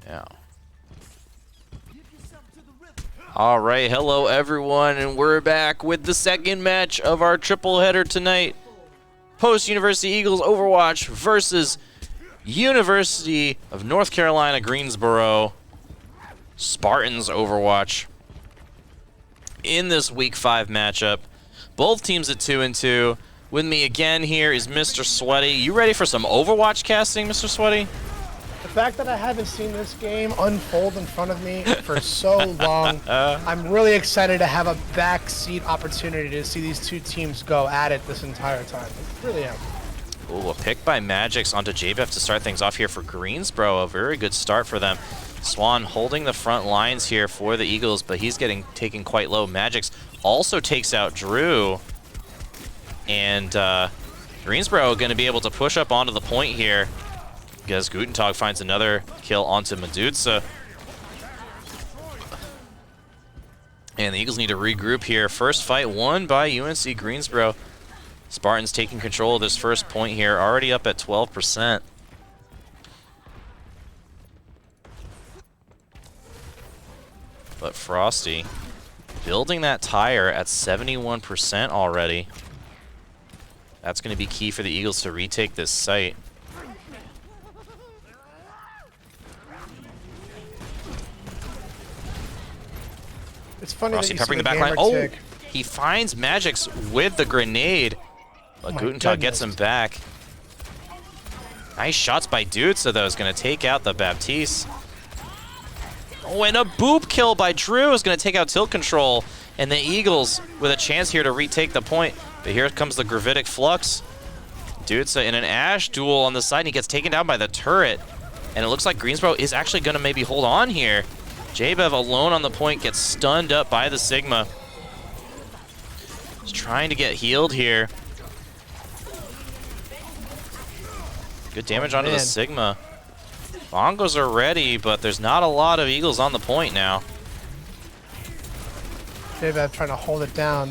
Yeah. All right, hello everyone, and we're back with the second match of our triple header tonight. Post-University Eagles Overwatch versus University of North Carolina Greensboro Spartans Overwatch. In this Week 5 matchup, both teams at 2-2. With me again here is Mr. Sweaty. You ready for some Overwatch casting, Mr. Sweaty? The fact that I haven't seen this game unfold in front of me for so long, I'm really excited to have a backseat opportunity to see these two teams go at it this entire time. I really am. Ooh, a pick by Magix onto JBev to start things off here for Greensboro. A very good start for them. Swan holding the front lines here for the Eagles, but he's getting taken quite low. Magix also takes out Drew. And Greensboro going to be able to push up onto the point here, because Gutentag finds another kill onto Mydudesa. And the Eagles need to regroup here. First fight won by UNC Greensboro. Spartans taking control of this first point here, already up at 12%. But Frosty building that tire at 71% already. That's going to be key for the Eagles to retake this site. It's funny Frosty that you peppering see the back line. Oh, tick. he finds Magix with the grenade, but Gutentag gets him back. Nice shots by Dudesa, though, is going to take out the Baptiste. Oh, and a boop kill by Drew is going to take out tilt control, and the Eagles with a chance here to retake the point. But here comes the Gravitic Flux. Dudesa in an Ash duel on the side, and he gets taken down by the turret. And it looks like Greensboro is actually going to maybe hold on here. JBev alone on the point gets stunned up by the Sigma. He's trying to get healed here. Good damage onto the Sigma. Bongos are ready, but there's not a lot of Eagles on the point now. JBev trying to hold it down.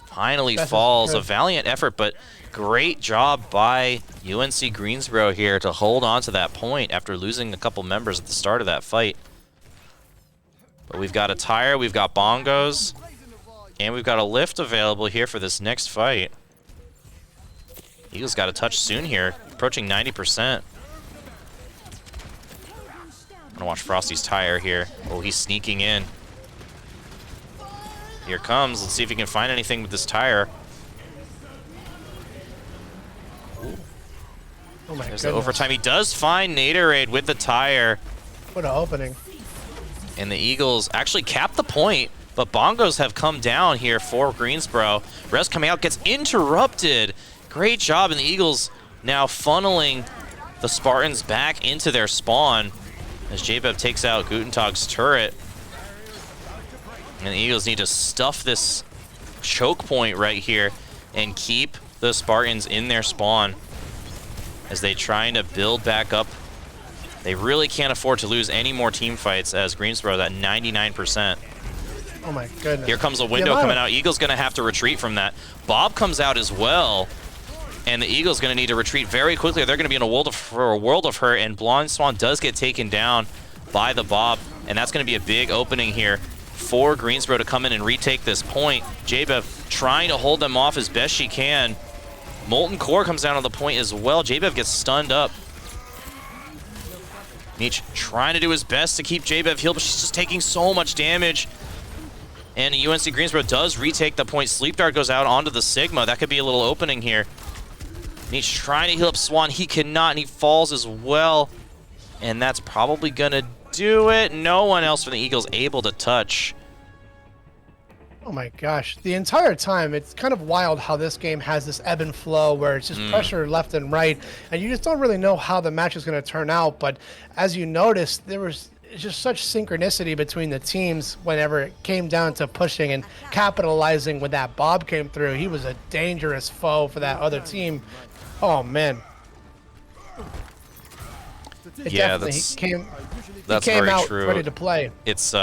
Finally falls. A valiant effort, but great job by UNC Greensboro here to hold on to that point after losing a couple members at the start of that fight. But we've got a tire, we've got bongos, and we've got a lift available here for this next fight. Eagles got a touch soon here, approaching 90%. I'm gonna watch Frosty's tire here. Oh, he's sneaking in. Here comes. Let's see if he can find anything with this tire. Oh my There's goodness. the overtime. He does find Naderade with the tire. What an opening. And the Eagles actually cap the point, but bongos have come down here for Greensboro. Res coming out gets interrupted. Great job, and the Eagles now funneling the Spartans back into their spawn as JBev takes out Gutentag's turret. And the Eagles need to stuff this choke point right here and keep the Spartans in their spawn as they trying to build back up. They really can't afford to lose any more team fights as Greensboro at 99%. Oh my goodness. Here comes a window coming out. Eagles going to have to retreat from that. Bob comes out as well, and the Eagles going to need to retreat very quickly. They're going to be in a world of hurt, and Ablindswan does get taken down by the Bob, and that's going to be a big opening here for Greensboro to come in and retake this point. JBev trying to hold them off as best she can. Molten Core comes down on the point as well. JBev gets stunned up. Meech trying to do his best to keep JBev healed, but she's just taking so much damage. And UNC Greensboro does retake the point. Sleep Dart goes out onto the Sigma. That could be a little opening here. Meech trying to heal up Swan. He cannot, and he falls as well. And that's probably going to do it. No one else from the Eagles able to touch. Oh my gosh. The entire time, it's kind of wild how this game has this ebb and flow where it's just pressure left and right, and you just don't really know how the match is going to turn out. But as you noticed, there was just such synchronicity between the teams whenever it came down to pushing and capitalizing when that Bob came through. He was a dangerous foe for that other team. Oh, man. Yeah, that's he came very out true. ready to play. It's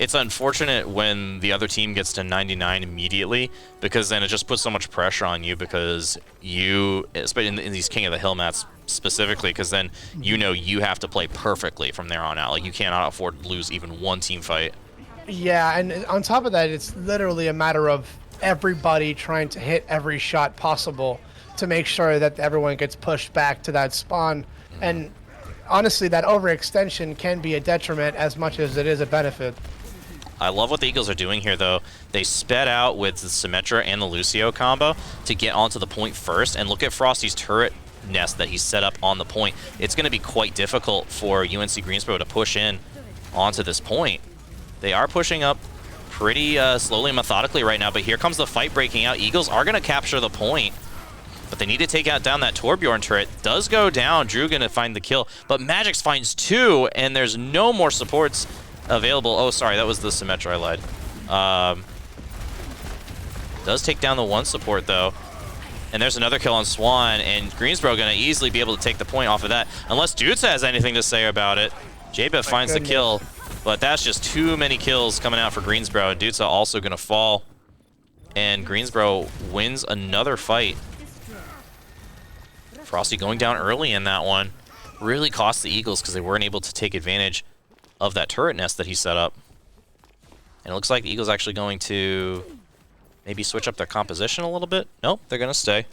It's unfortunate when the other team gets to 99 immediately, because then it just puts so much pressure on you, because you, especially in these King of the Hill mats specifically, because then you know you have to play perfectly from there on out. Like, you cannot afford to lose even one team fight. Yeah, and on top of that, it's literally a matter of everybody trying to hit every shot possible to make sure that everyone gets pushed back to that spawn. And honestly, that overextension can be a detriment as much as it is a benefit. I love what the Eagles are doing here, though. They sped out with the Symmetra and the Lucio combo to get onto the point first, and look at Frosty's turret nest that he's set up on the point. It's going to be quite difficult for UNC Greensboro to push in onto this point. They are pushing up pretty slowly and methodically right now, but here comes the fight breaking out. Eagles are going to capture the point, but they need to take down that Torbjorn turret. Does go down. Drew going to find the kill, but Magix finds two, and there's no more supports available. Oh, sorry, that was the Symmetra, I lied. Does take down the one support, though. And there's another kill on Swan, and Greensboro going to easily be able to take the point off of that, unless Dudesa has anything to say about it. JBev finds the kill, but that's just too many kills coming out for Greensboro. And Dudesa also going to fall, and Greensboro wins another fight. Frosty going down early in that one really cost the Eagles because they weren't able to take advantage of that turret nest that he set up. And it looks like the Eagles actually going to maybe switch up their composition a little bit. Nope, they're going to stay.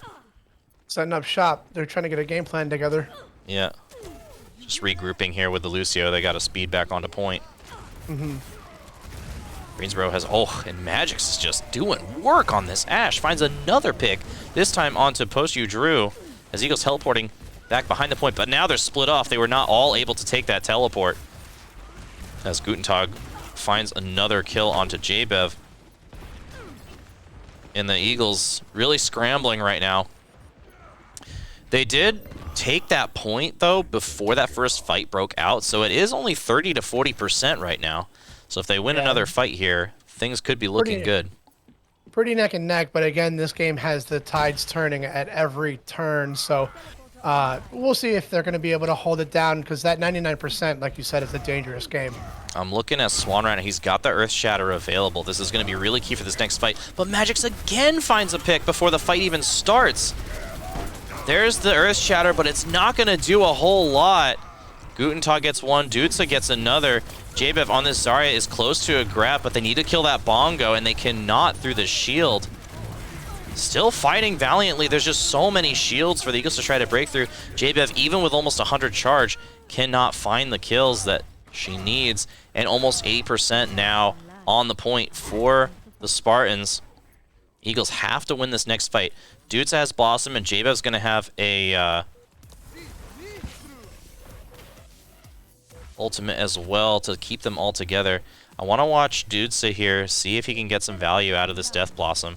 Setting up shop. They're trying to get a game plan together. Yeah. Just regrouping here with the Lucio. They got to speed back onto point. Greensboro has... Oh, and Magix is just doing work on this Ashe. Finds another pick, this time onto DeadlyDrew, as Eagles teleporting back behind the point. But now they're split off. They were not all able to take that teleport, as Gutentag finds another kill onto JBev. And the Eagles really scrambling right now. They did take that point, though, before that first fight broke out, so it is only 30 to 40% right now. So if they win another fight here, things could be looking good. Pretty neck and neck, but again, this game has the tides turning at every turn, so we'll see if they're going to be able to hold it down, because that 99%, like you said, is a dangerous game. I'm looking at Swan right now. He's got the Earth Shatter available. This is going to be really key for this next fight. But Magix again finds a pick before the fight even starts. There's the Earth Shatter, but it's not going to do a whole lot. Gutentag gets one. Dudesa gets another. JBev on this Zarya is close to a grab, but they need to kill that Bongo, and they cannot through the shield. Still fighting valiantly. There's just so many shields for the Eagles to try to break through. JBev, even with almost 100 charge, cannot find the kills that she needs, and almost 80% now on the point for the Spartans. Eagles have to win this next fight. Dudesa has Blossom, and JBev's going to have a ultimate as well to keep them all together. I want to watch Dudesa here, see if he can get some value out of this Death Blossom.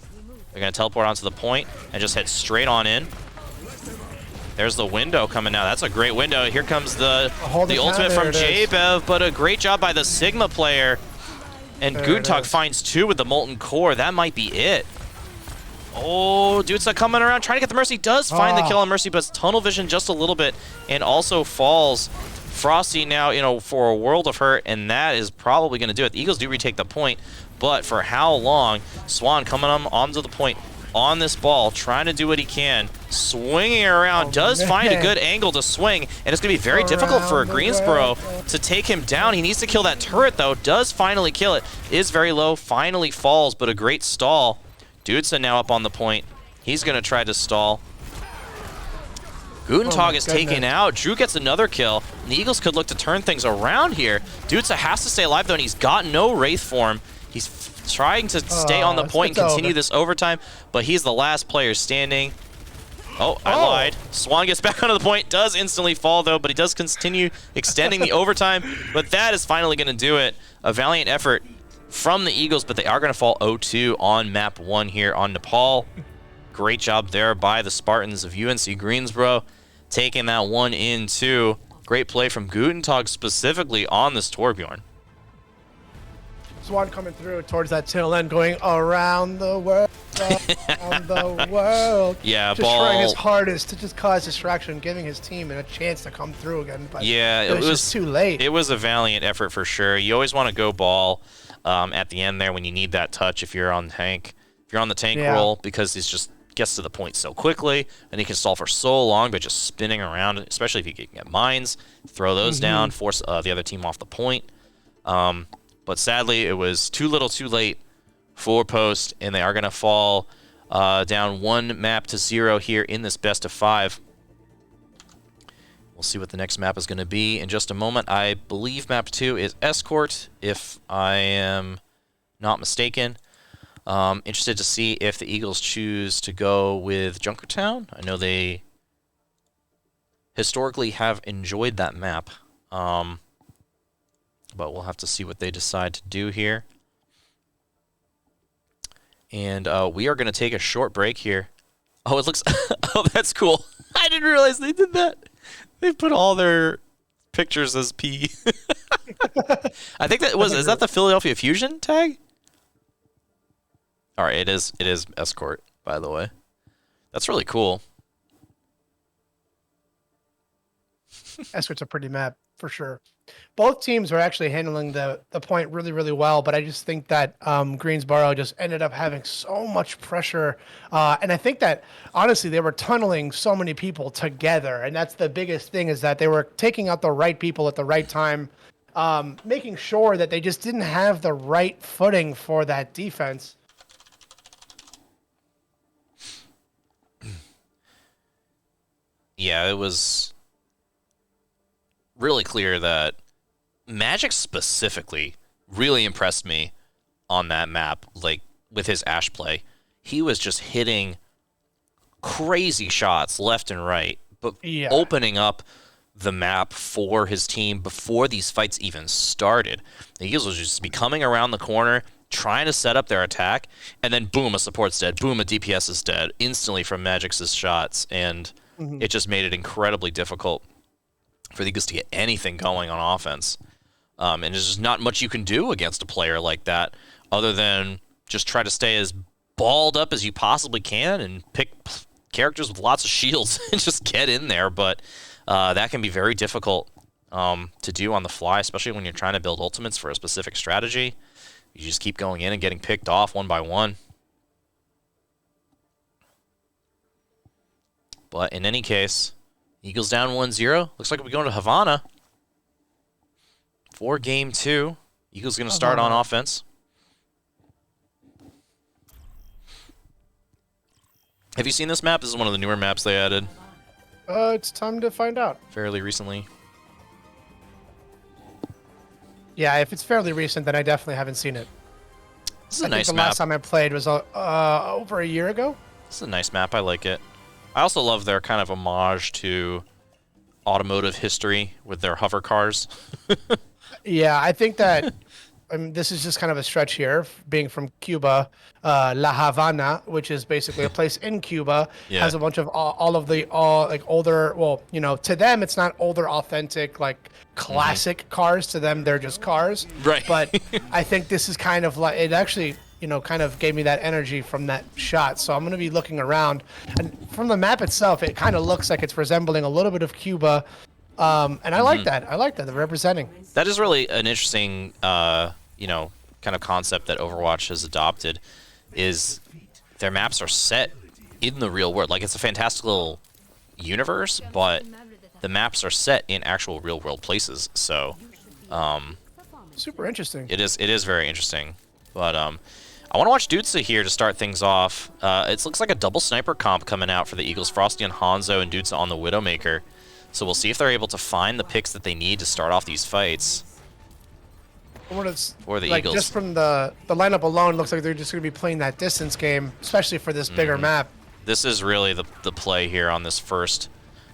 They're going to teleport onto the point and just head straight on in. There's the window coming now. That's a great window. Here comes the ultimate from JBev, but a great job by the Sigma player. And Gutentag finds two with the Molten Core. That might be it. Oh, Dudesa coming around, trying to get the Mercy. Does find the kill on Mercy, but it's tunnel vision just a little bit, and also falls. Frosty now, you know, for a world of hurt, and that is probably going to do it. The Eagles do retake the point, but for how long? Swan coming onto the point on this ball, trying to do what he can, swinging around, does find a good angle to swing, and it's going to be very difficult for Greensboro to take him down. He needs to kill that turret, though. Does finally kill it. Is very low, finally falls, but a great stall. Dudesa now up on the point. He's going to try to stall. Gutentag is taken out. Drew gets another kill. And the Eagles could look to turn things around here. Dudesa has to stay alive, though, and he's got no Wraith form. He's trying to stay on the point and continue this overtime, but he's the last player standing. Oh, I lied. Swan gets back onto the point, does instantly fall, though, but he does continue extending the overtime. But that is finally going to do it. A valiant effort from the Eagles, but they are going to fall 0-2 on map 1 here on Nepal. Great job there by the Spartans of UNC Greensboro, taking that one in too. Great play from Gutentag specifically on this Torbjorn. Ablindswan coming through towards that tail end, going around the world, around the world. Yeah, just trying his hardest to just cause distraction, giving his team a chance to come through again. But yeah, it was just too late. It was a valiant effort for sure. You always want to go ball at the end there when you need that touch if you're on tank. If you're on the tank roll, because it just gets to the point so quickly, and he can stall for so long by just spinning around, especially if you can get mines, throw those down, force the other team off the point. But sadly, it was too little too late for Post, and they are going to fall down 1-0 here in this best of 5. We'll see what the next map is going to be in just a moment. I believe map 2 is Escort, if I am not mistaken. Interested to see if the Eagles choose to go with Junkertown. I know they historically have enjoyed that map. But we'll have to see what they decide to do here. And we are going to take a short break here. Oh, it looks... oh, that's cool. I didn't realize they did that. They put all their pictures as P. I think that was... Is that the Philadelphia Fusion tag? All right, it is Escort, by the way. That's really cool. Escort's a pretty map, for sure. Both teams are actually handling the point really, really well, but I just think that Greensboro just ended up having so much pressure. And I think that, honestly, they were tunneling so many people together, and that's the biggest thing, is that they were taking out the right people at the right time, making sure that they just didn't have the right footing for that defense. Yeah, it was really clear that Magic specifically really impressed me on that map, like with his Ash play. He was just hitting crazy shots left and right, but opening up the map for his team before these fights even started. The Eagles was just be coming around the corner, trying to set up their attack, and then boom, a support's dead, boom, a DPS is dead instantly from Magic's shots, and it just made it incredibly difficult for the Eagles to get anything going on offense. And there's just not much you can do against a player like that other than just try to stay as balled up as you possibly can and pick characters with lots of shields and just get in there. But that can be very difficult to do on the fly, especially when you're trying to build ultimates for a specific strategy. You just keep going in and getting picked off one by one. But in any case, Eagles down 1-0. Looks like we're going to Havana for game 2. Eagles going to start on offense. Have you seen this map? This is one of the newer maps they added. It's time to find out. Fairly recently. Yeah, if it's fairly recent, then I definitely haven't seen it. This is a I nice think the map. last time I played was over a year ago. This is a nice map. I like it. I also love their kind of homage to automotive history with their hover cars. Yeah, I think that this is just kind of a stretch here, being from Cuba. La Havana, which is basically a place in Cuba, has a bunch of all like older, well, you know, to them it's not older, authentic, like classic cars. To them, they're just cars. Right. But I think this is kind of like, it actually, you know, kind of gave me that energy from that shot. So I'm going to be looking around, and from the map itself, it kind of looks like it's resembling a little bit of Cuba. And I like that. I like that. They're representing. That is really an interesting, you know, kind of concept that Overwatch has adopted, is their maps are set in the real world. Like, it's a fantastical universe, but the maps are set in actual real world places. So, super interesting. It is very interesting. But I want to watch Mydudesa here to start things off. It looks like a double sniper comp coming out for the Eagles. Frosty on Hanzo and Mydudesa on the Widowmaker. So we'll see if they're able to find the picks that they need to start off these fights. For the Eagles. Just from the lineup alone, looks like they're just going to be playing that distance game, especially for this bigger map. This is really the play here on this first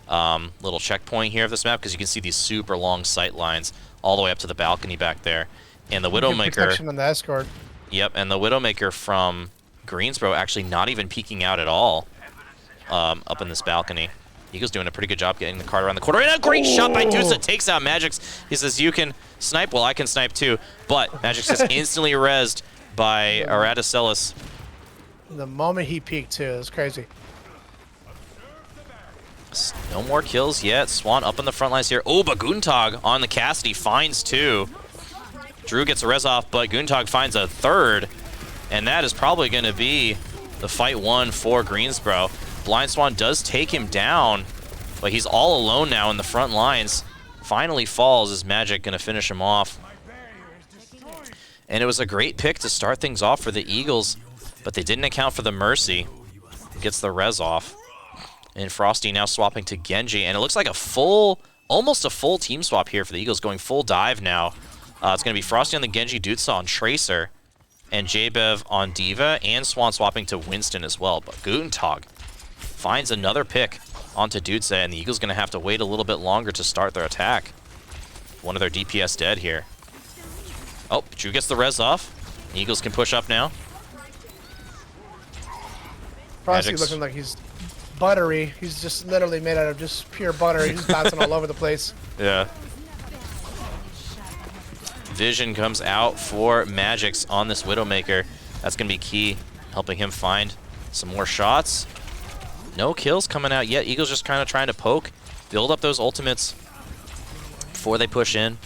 little checkpoint here of this map, because you can see these super long sight lines all the way up to the balcony back there. And the Widowmaker... protection on the escort. Yep, and the Widowmaker from Greensboro actually not even peeking out at all up in this balcony. Eagles doing a pretty good job getting the card around the corner. And a great shot by Mydudesa. Takes out Magix. He says, you can snipe. Well, I can snipe too. But Magix is instantly rezzed by Aradicelis. The moment he peeked too, it was crazy. No more kills yet. Swan up in the front lines here. Oh, but Guntag on the Cassidy finds 2. Drew gets a res off, but Guntag finds a 3rd. And that is probably going to be the fight 1 for Greensboro. Ablindswan does take him down, but he's all alone now in the front lines. Finally falls. Is Magic going to finish him off? And it was a great pick to start things off for the Eagles, but they didn't account for the Mercy. Gets the res off. And Frosty now swapping to Genji, and it looks like a full, almost a full team swap here for the Eagles, going full dive now. It's going to be Frosty on the Genji, Mydudesa on Tracer, and JBev on Diva, and Swan swapping to Winston as well. But Guntag finds another pick onto Mydudesa, and the Eagles going to have to wait a little bit longer to start their attack. One of their DPS dead here. Oh, Drew gets the res off. The Eagles can push up now. Frosty looking like he's buttery. He's just literally made out of just pure butter. He's bouncing all over the place. Yeah. Vision comes out for Magix on this Widowmaker. That's going to be key, helping him find some more shots. No kills coming out yet. Eagles just kind of trying to poke, build up those ultimates before they push in.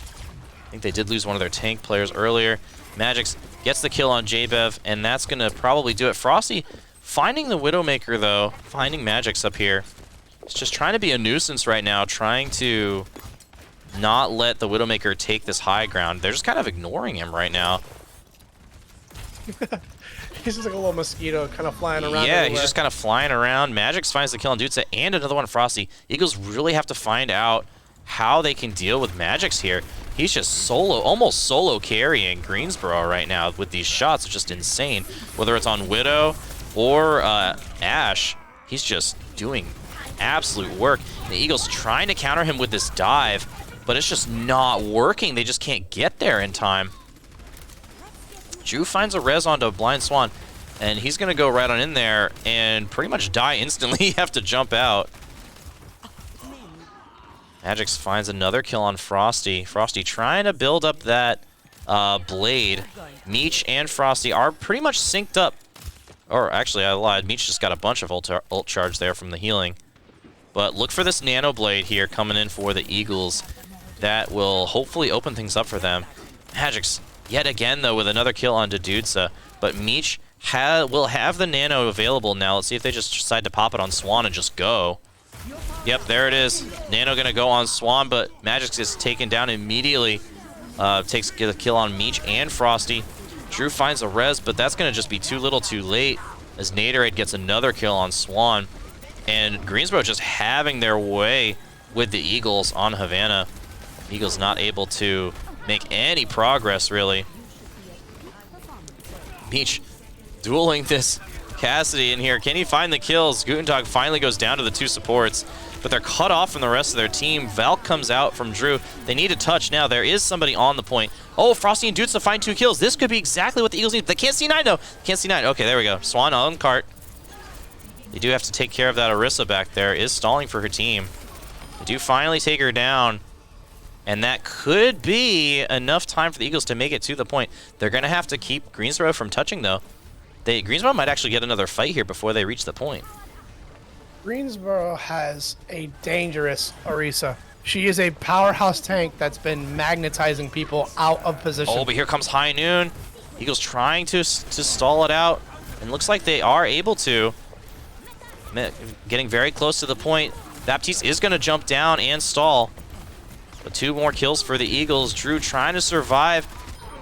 I think they did lose one of their tank players earlier. Magix gets the kill on JBev, and that's going to probably do it. Frosty finding the Widowmaker, though, finding Magix up here. He's just trying to be a nuisance right now, trying to not let the Widowmaker take this high ground. They're just kind of ignoring him right now. He's just like a little mosquito kind of flying around. Yeah, everywhere. he's just kind of flying around. Magix finds the kill on Mydudesa and another one on Frosty. Eagles really have to find out how they can deal with Magix here. He's just solo, almost solo carrying Greensboro right now with these shots. It's just insane. Whether it's on Widow or Ashe, he's just doing absolute work. The Eagles trying to counter him with this dive, but it's just not working. They just can't get there in time. Drew finds a res onto Ablindswan, and he's going to go right on in there and pretty much die instantly. You have to jump out. Magix finds another kill on Frosty. Frosty trying to build up that blade. Meech and Frosty are pretty much synced up. Or actually, I lied. Meech just got a bunch of ult charge there from the healing. But look for this Nano Blade here coming in for the Eagles. That will hopefully open things up for them. Magix yet again, though, with another kill on Mydudesa. But Meech will have the Nano available now. Let's see if they just decide to pop it on Swan and just go. Yep, there it is. Nano going to go on Swan, but Magix is taken down immediately. Takes a kill on Meech and Frosty. Drew finds a res, but that's going to just be too little too late as Naderade gets another kill on Swan. And Greensboro just having their way with the Eagles on Havana. Eagles not able to make any progress, really. Meech dueling this Cassidy in here. Can he find the kills? Guntag finally goes down to the 2 supports, but they're cut off from the rest of their team. Valk comes out from Drew. They need a touch now. There is somebody on the point. Oh, Frosty and Mydudesa find 2 kills. This could be exactly what the Eagles need. They can't see 9, though. Can't see 9. Okay, there we go. Swan on cart. They do have to take care of that. Orisa back there is stalling for her team. They do finally take her down. And that could be enough time for the Eagles to make it to the point. They're going to have to keep Greensboro from touching, though. Greensboro might actually get another fight here before they reach the point. Greensboro has a dangerous Orisa. She is a powerhouse tank that's been magnetizing people out of position. Oh, but here comes High Noon. Eagles trying to stall it out. And looks like they are able to. Getting very close to the point. Baptiste is going to jump down and stall. But 2 more kills for the Eagles. Drew trying to survive.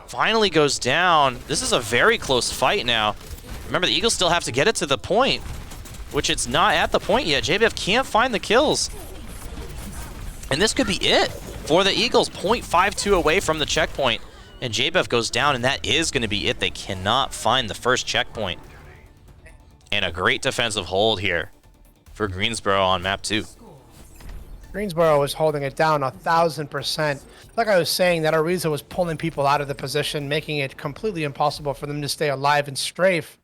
Finally goes down. This is a very close fight now. Remember, the Eagles still have to get it to the point, which it's not at the point yet. JBev can't find the kills. And this could be it for the Eagles. 0.52 away from the checkpoint. And JBev goes down, and that is going to be it. They cannot find the first checkpoint. And a great defensive hold here for Greensboro on map 2. Greensboro was holding it down 1,000%. Like I was saying, that Orisa was pulling people out of the position, making it completely impossible for them to stay alive and strafe.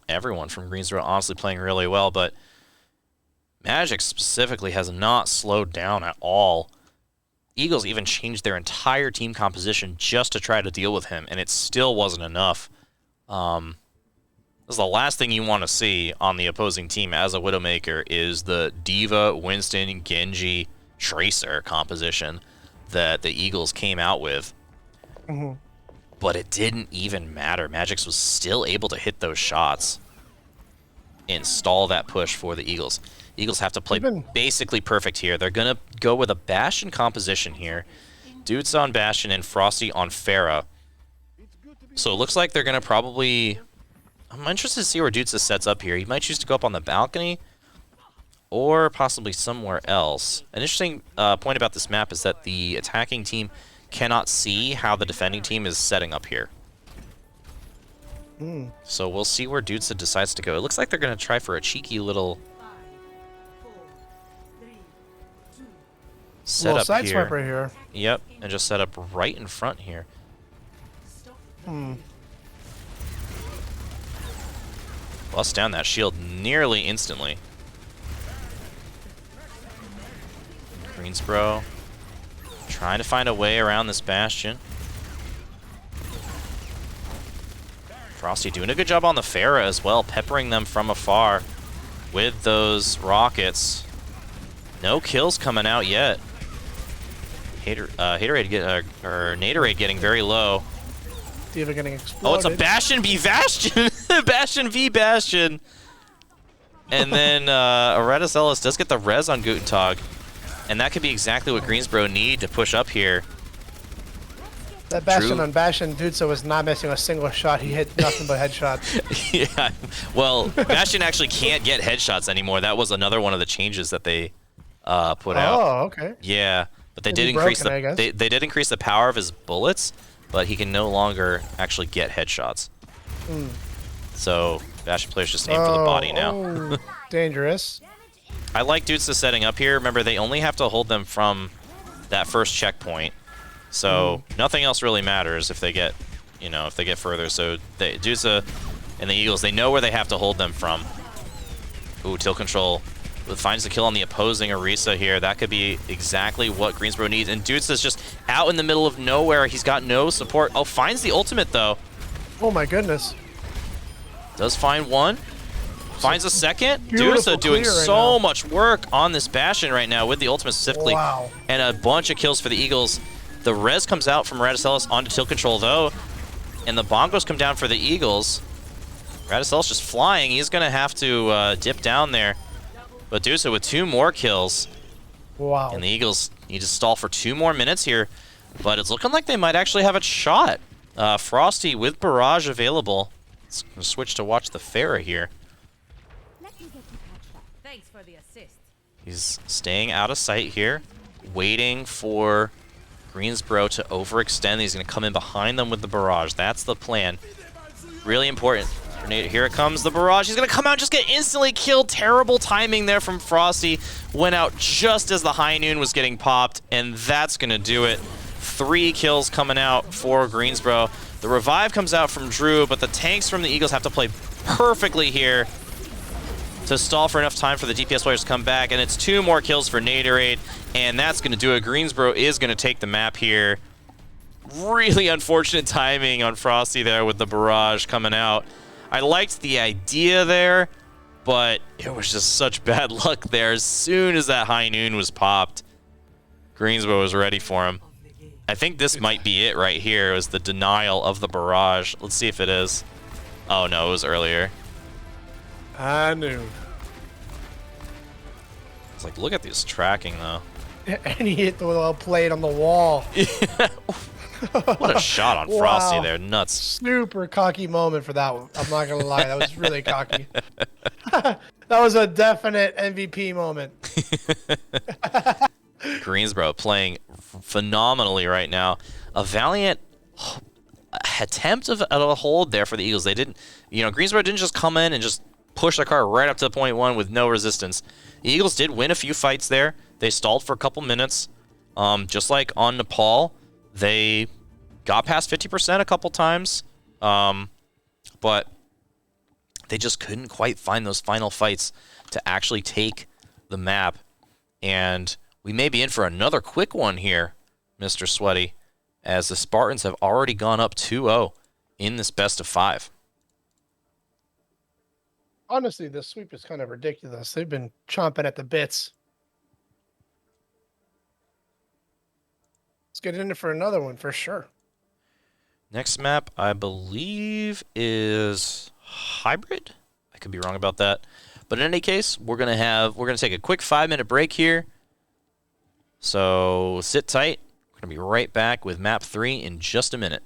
everyone from Greensboro honestly playing really well, but Magic specifically has not slowed down at all. Eagles even changed their entire team composition just to try to deal with him, and it still wasn't enough. This is the last thing you want to see on the opposing team as a Widowmaker is the Diva, Winston, Genji, Tracer composition that the Eagles came out with. But it didn't even matter. Magix was still able to hit those shots and stall that push for the Eagles. Eagles have to play basically perfect here. They're going to go with a Bastion composition here. Dudes on Bastion and Frosty on Pharah. So it looks like they're going to probably... I'm interested to see where Dudes sets up here. He might choose to go up on the balcony or possibly somewhere else. An interesting point about this map is that the attacking team cannot see how the defending team is setting up here. So we'll see where Dudesa decides to go. It looks like they're going to try for a cheeky little setup side here. swipe right here. Yep, and just set up right in front here. Bust down that shield nearly instantly. Greensboro trying to find a way around this Bastion. Frosty doing a good job on the Pharah as well, peppering them from afar with those rockets. No kills coming out yet. Naderade getting very low. Diva getting exploded. Oh, it's a Bastion v Bastion. Bastion v Bastion. And then Aretas Ellis does get the res on Gutentag. And that could be exactly what Greensboro need to push up here. That Bastion on Bastion, Dudesa was not missing a single shot. He hit nothing but headshots. Yeah, well, Bastion actually can't get headshots anymore. That was another one of the changes that they put out. Oh, okay. Yeah, but they did increase they did increase the power of his bullets, but he can no longer actually get headshots. So Bastion players just aim for the body now. Dangerous. I like Dudesa setting up here. Remember, they only have to hold them from that first checkpoint. So nothing else really matters if they get, if they get further. So Dudesa and the Eagles, they know where they have to hold them from. Ooh, Tilt Control finds the kill on the opposing Orisa here. That could be exactly what Greensboro needs. And Dudesa's just out in the middle of nowhere. He's got no support. Oh, finds the ultimate, though. Oh, my goodness. Does find one. Finds a second. Dudesa doing so much work on this Bastion right now with the ultimate specifically. Wow. And a bunch of kills for the Eagles. The res comes out from Radicelis onto Tilt Control, though. And the bongos come down for the Eagles. Radicelis just flying. He's going to have to dip down there. But Dudesa with 2 more kills. Wow. And the Eagles need to stall for 2 more minutes here. But it's looking like they might actually have a shot. Frosty with Barrage available. Let's switch to watch the Pharah here. Thanks for the assist. He's staying out of sight here, waiting for Greensboro to overextend. He's going to come in behind them with the Barrage. That's the plan. Really important. Here it comes, the Barrage. He's going to come out and just get instantly killed. Terrible timing there from Frosty. Went out just as the High Noon was getting popped, and that's going to do it. 3 kills coming out for Greensboro. The revive comes out from Drew, but the tanks from the Eagles have to play perfectly here to stall for enough time for the DPS players to come back, and it's 2 more kills for Naderade, and that's going to do it. Greensboro is going to take the map here. Really unfortunate timing on Frosty there with the Barrage coming out. I liked the idea there, but it was just such bad luck there. As soon as that High Noon was popped, Greensboro was ready for him. I think this might be it right here. It was the denial of the Barrage. Let's see if it is. Oh, no, it was earlier. I knew. It's like, look at this tracking, though. And he hit the little plate on the wall. What a shot on Frosty there. Nuts. Super cocky moment for that one. I'm not going to lie. That was really cocky. That was a definite MVP moment. Greensboro playing phenomenally right now. A valiant attempt at a hold there for the Eagles. They didn't, Greensboro didn't just come in and just push the car right up to point 1 with no resistance. The Eagles did win a few fights there. They stalled for a couple minutes. Just like on Nepal, they got past 50% a couple times. But they just couldn't quite find those final fights to actually take the map. And we may be in for another quick one here, Mr. Sweaty, as the Spartans have already gone up 2-0 in this best of 5. Honestly, this sweep is kind of ridiculous. They've been chomping at the bits. Let's get in it for another one for sure. Next map, I believe, is Hybrid. I could be wrong about that. But in any case, we're gonna take a quick 5-minute break here. So sit tight. We're gonna be right back with map 3 in just a minute.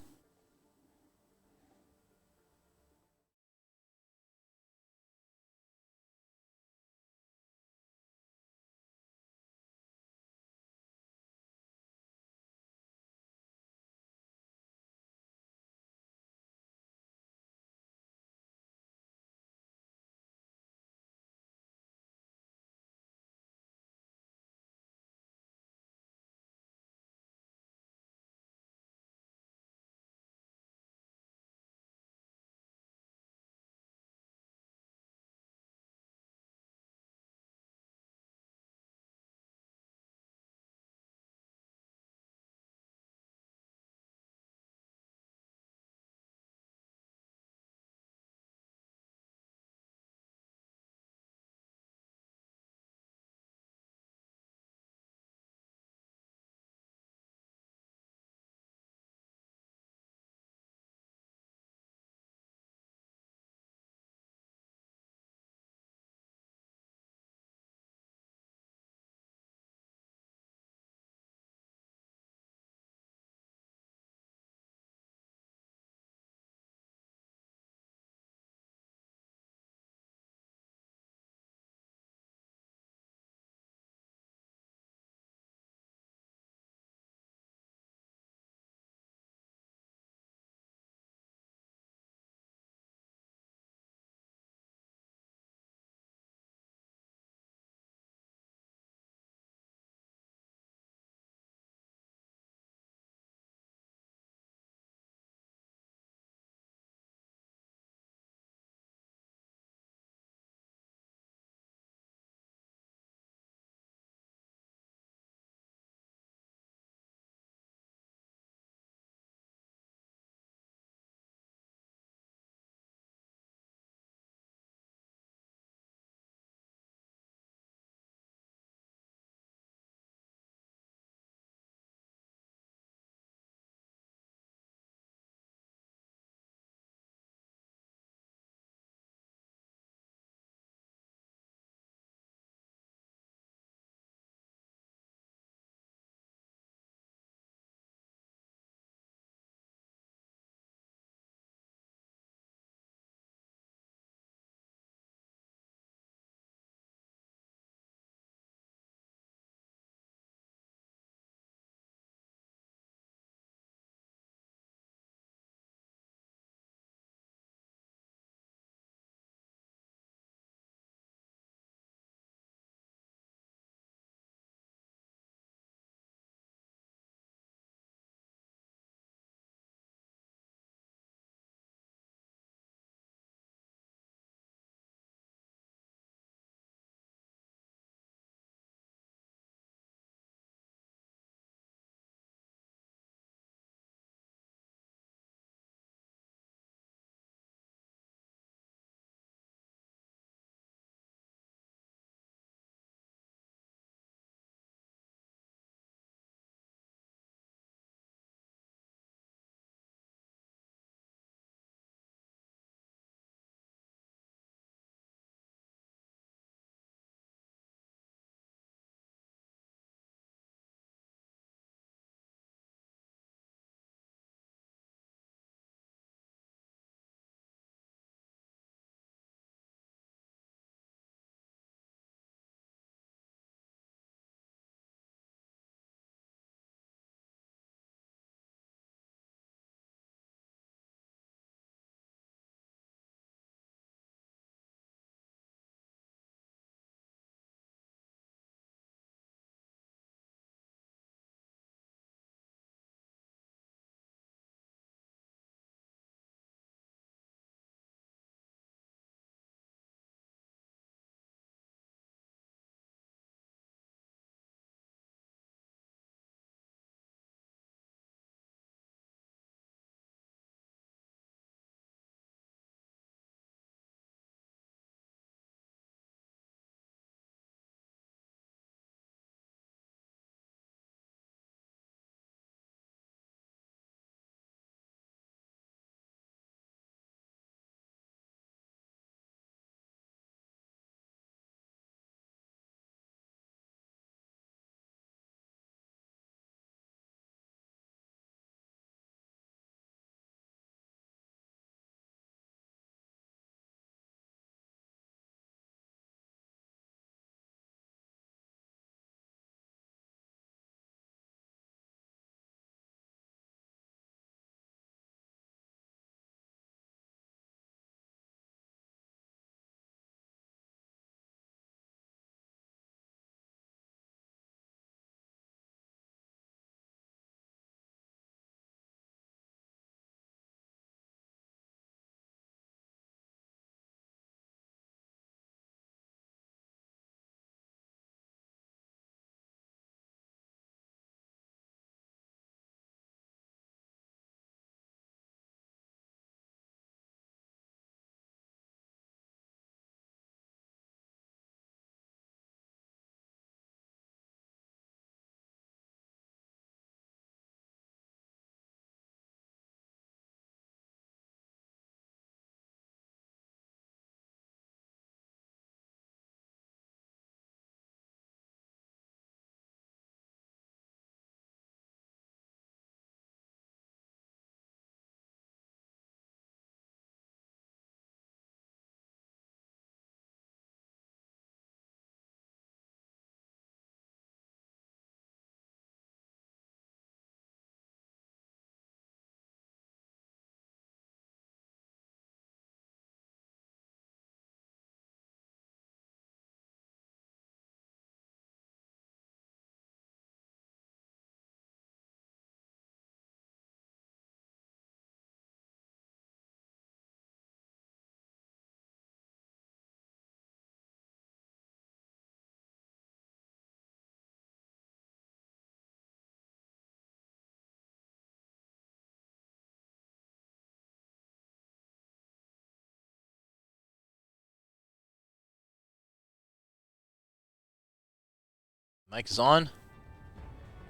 Mic is on.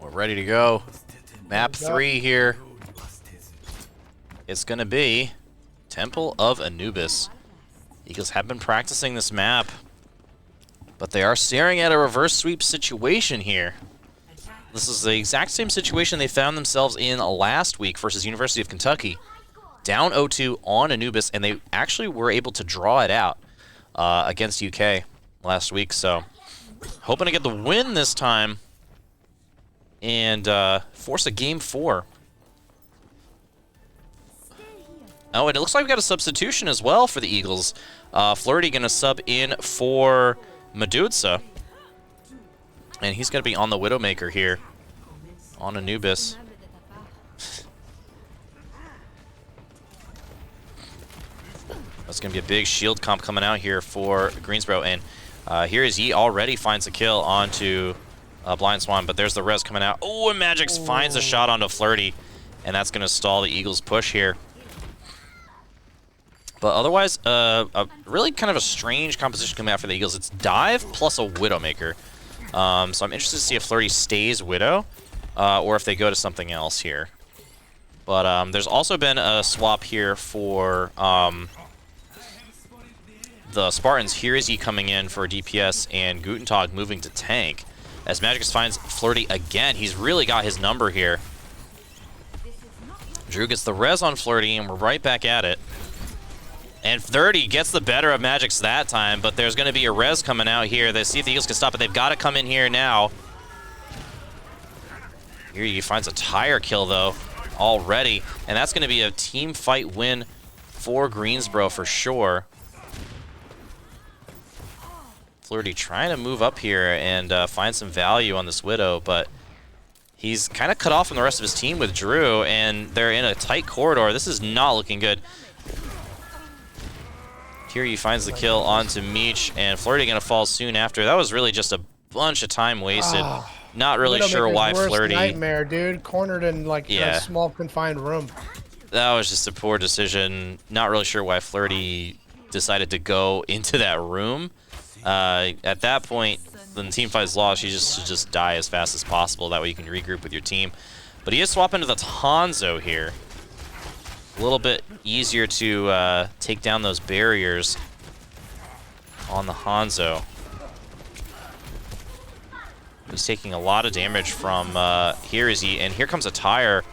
We're ready to go. Map 3 here. It's going to be Temple of Anubis. Eagles have been practicing this map, but they are staring at a reverse sweep situation here. This is the exact same situation they found themselves in last week versus University of Kentucky. Down 0-2 on Anubis, and they actually were able to draw it out against UK last week. So, hoping to get the win this time and force a game 4. Oh, and it looks like we got a substitution as well for the Eagles. Flirty going to sub in for Mydudesa. And he's going to be on the Widowmaker here on Anubis. That's going to be a big shield comp coming out here for Greensboro. And here is he already finds a kill onto Ablindswan, but there's the res coming out. Oh, and Magix finds a shot onto Flirty, and that's going to stall the Eagles' push here. But otherwise, a really kind of a strange composition coming out for the Eagles. It's Dive plus a Widowmaker. So I'm interested to see if Flirty stays Widow, or if they go to something else here. But there's also been a swap here for the Spartans. Here is he coming in for DPS, and Gutentag moving to tank. As Magix finds Flirty again, he's really got his number here. Drew gets the res on Flirty, and we're right back at it. And 30 gets the better of Magix that time, but there's going to be a res coming out here. They see if the Eagles can stop it. They've got to come in here now. Here he finds a tire kill, though, already. And that's going to be a team fight win for Greensboro for sure. Flirty trying to move up here and find some value on this Widow, but he's kind of cut off from the rest of his team with Drew, and they're in a tight corridor. This is not looking good. Here he finds the kill onto Meech, and Flirty going to fall soon after. That was really just a bunch of time wasted. Not really sure why Flirty... nightmare, dude. Cornered in like a small confined room. That was just a poor decision. Not really sure why Flirty decided to go into that room. At that point, when the team fight is lost, you should just die as fast as possible. That way you can regroup with your team. But he is swapping to the Hanzo here. A little bit easier to take down those barriers on the Hanzo. He's taking a lot of damage from here is he, and here comes a tire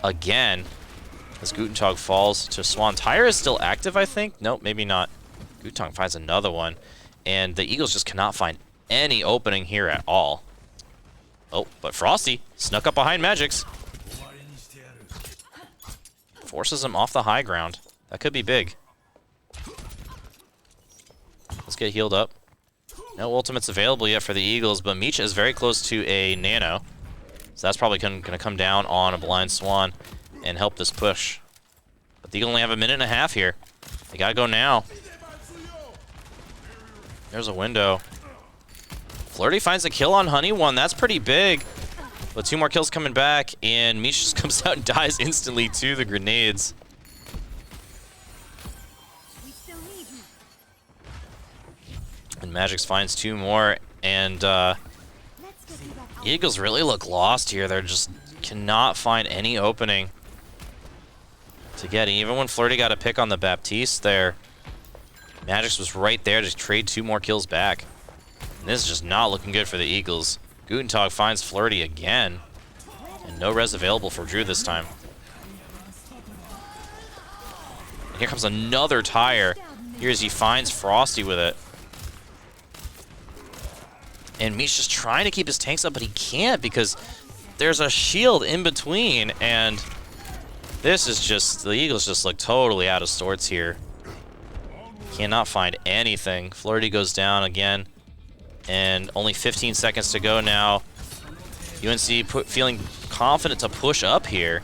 again as Gutentag falls to Swan. Tire is still active, I think. Nope, maybe not. Gutentag finds another one, and the Eagles just cannot find any opening here at all. Oh, but Frosty snuck up behind Magix. Forces him off the high ground. That could be big. Let's get healed up. No ultimates available yet for the Eagles, but Meech is very close to a nano. So that's probably going to come down on Ablindswan and help this push. But the Eagles only have a minute and a half here. They got to go now. There's a window. Flirty finds a kill on Honey1. That's pretty big. But 2 more kills coming back, and Meech just comes out and dies instantly to the grenades. And Magix finds 2 more, and Eagles really look lost here. They just cannot find any opening to get. Even when Flirty got a pick on the Baptiste there, Magix was right there to trade 2 more kills back. And this is just not looking good for the Eagles. Gutentag finds Flirty again, and no res available for Drew this time. And here comes another tire. Here's he finds Frosty with it. And Meech's just trying to keep his tanks up, but he can't because there's a shield in between, and this is just, the Eagles just look totally out of sorts here. Cannot find anything. Flirty goes down again. And only 15 seconds to go now. UNC feeling confident to push up here.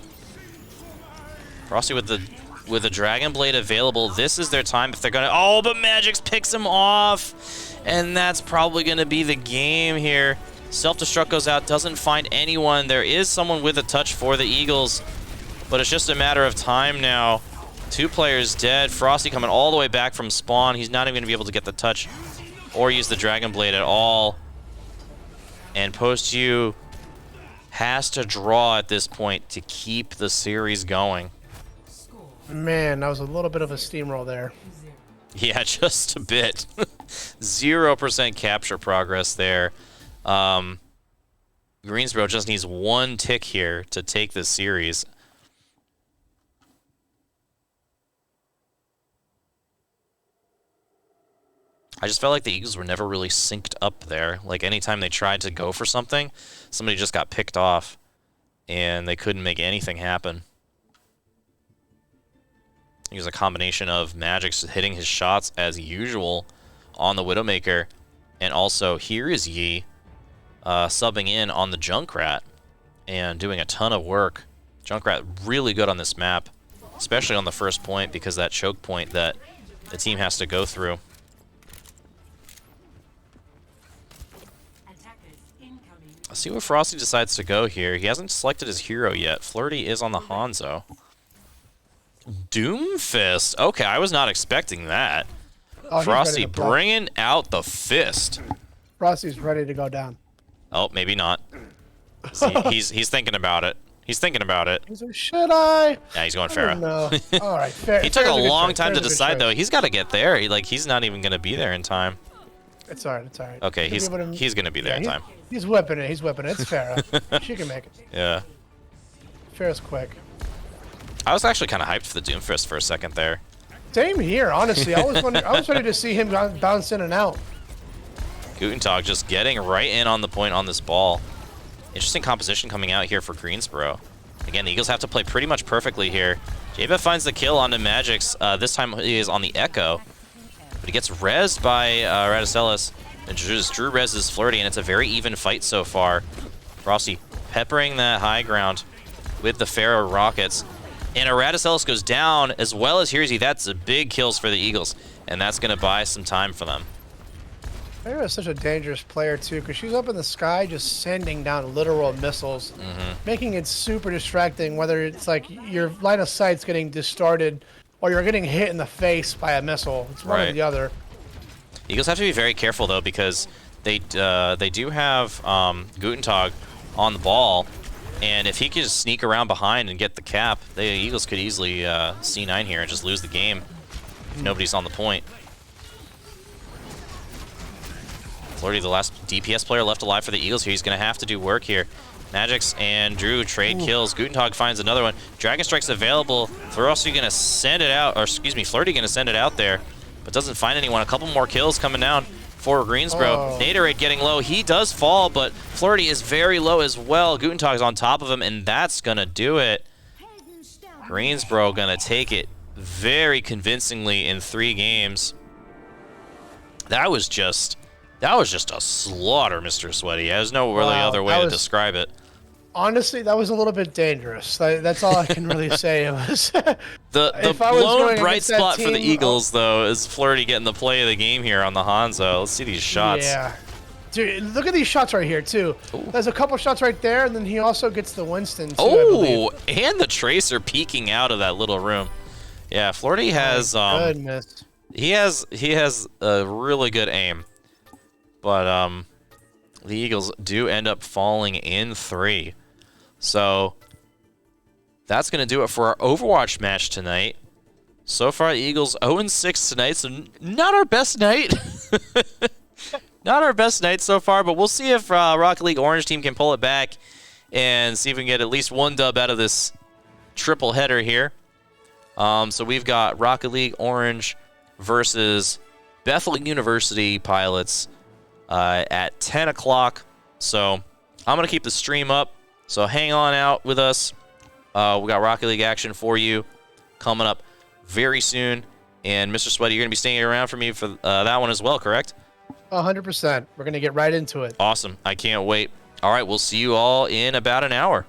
Frosty with the Dragon Blade available. This is their time if they're gonna. Oh, but Magix picks him off, and that's probably gonna be the game here. Self-destruct goes out, doesn't find anyone. There is someone with a touch for the Eagles, but it's just a matter of time now. 2 players dead. Frosty coming all the way back from spawn. He's not even gonna be able to get the touch or use the Dragon Blade at all. And Post U has to draw at this point to keep the series going. Man, that was a little bit of a steamroll there. Yeah, just a bit. 0% capture progress there. Greensboro just needs one tick here to take this series. I just felt like the Eagles were never really synced up there. Like, anytime they tried to go for something, somebody just got picked off, and they couldn't make anything happen. It was a combination of Magic's hitting his shots as usual on the Widowmaker, and also here is Yi subbing in on the Junkrat and doing a ton of work. Junkrat really good on this map, especially on the first point because that choke point that the team has to go through. Let's see where Frosty decides to go here. He hasn't selected his hero yet. Flirty is on the Hanzo. Doomfist. Okay, I was not expecting that. Oh, Frosty bringing out the fist. Frosty's ready to go down. Oh, maybe not. He's thinking about it. He's thinking about it. He's like, should I? Yeah, he's going Pharah. No. All right, fair. He took a long time to Fair's a good decide, choice. though. He's got to get there. He's not even going to be there in time. It's all right. It's all right. Okay, he's going to be there in time. He's whipping it. He's whipping it. It's Pharah. She can make it. Yeah. Pharah's quick. I was actually kind of hyped for the Doomfist for a second there. Same here, honestly. I was ready to see him bounce in and out. Gutentag just getting right in on the point on this ball. Interesting composition coming out here for Greensboro. Again, the Eagles have to play pretty much perfectly here. JBev finds the kill onto Magic's. This time he is on the Echo. But he gets rezzed by Radicelis. And Drew rezzes Flirty, and it's a very even fight so far. Frosty peppering that high ground with the Pharah rockets. And Radicelis goes down, as well as Here's. That's a big kills for the Eagles, and that's going to buy some time for them. Pharah is such a dangerous player, too, because she's up in the sky just sending down literal missiles, making it super distracting, whether it's like your line of sight's getting distorted or you're getting hit in the face by a missile. It's one or the other. Eagles have to be very careful, though, because they do have Gutentag on the ball, and if he could just sneak around behind and get the cap, the Eagles could easily C9 here and just lose the game if nobody's on the point. Flirty, the last DPS player left alive for the Eagles here. He's going to have to do work here. Magix and Drew trade kills. Gutentag finds another one. Dragon Strike's available. Frosty going to send it out, or excuse me, Flirty going to send it out there, but doesn't find anyone. A couple more kills coming down for Greensboro. Naderade getting low. He does fall, but Flirty is very low as well. Gutentag's on top of him, and that's going to do it. Greensboro going to take it very convincingly in 3 games. That was just a slaughter, Mr. Sweaty. There's no really other way to describe it. Honestly, that was a little bit dangerous. That's all I can really say. It was the lone bright spot for the Eagles, though, is Flirty getting the play of the game here on the Hanzo. Let's see these shots. Yeah. Dude, look at these shots right here, too. Ooh. There's a couple shots right there, and then he also gets the Winston, too, Oh, and the Tracer peeking out of that little room. Yeah, Flirty has... goodness. He has a really good aim. But the Eagles do end up falling in 3. So that's going to do it for our Overwatch match tonight. So far, the Eagles 0-6 tonight, so not our best night. Not our best night so far, but we'll see if Rocket League Orange team can pull it back and see if we can get at least one dub out of this triple header here. So we've got Rocket League Orange versus Bethel University Pilots at 10 o'clock. So I'm going to keep the stream up. So hang on out with us. We got Rocket League action for you coming up very soon. And Mr. Sweaty, you're going to be staying around for me for that one as well, correct? 100%. We're going to get right into it. Awesome. I can't wait. All right, we'll see you all in about an hour.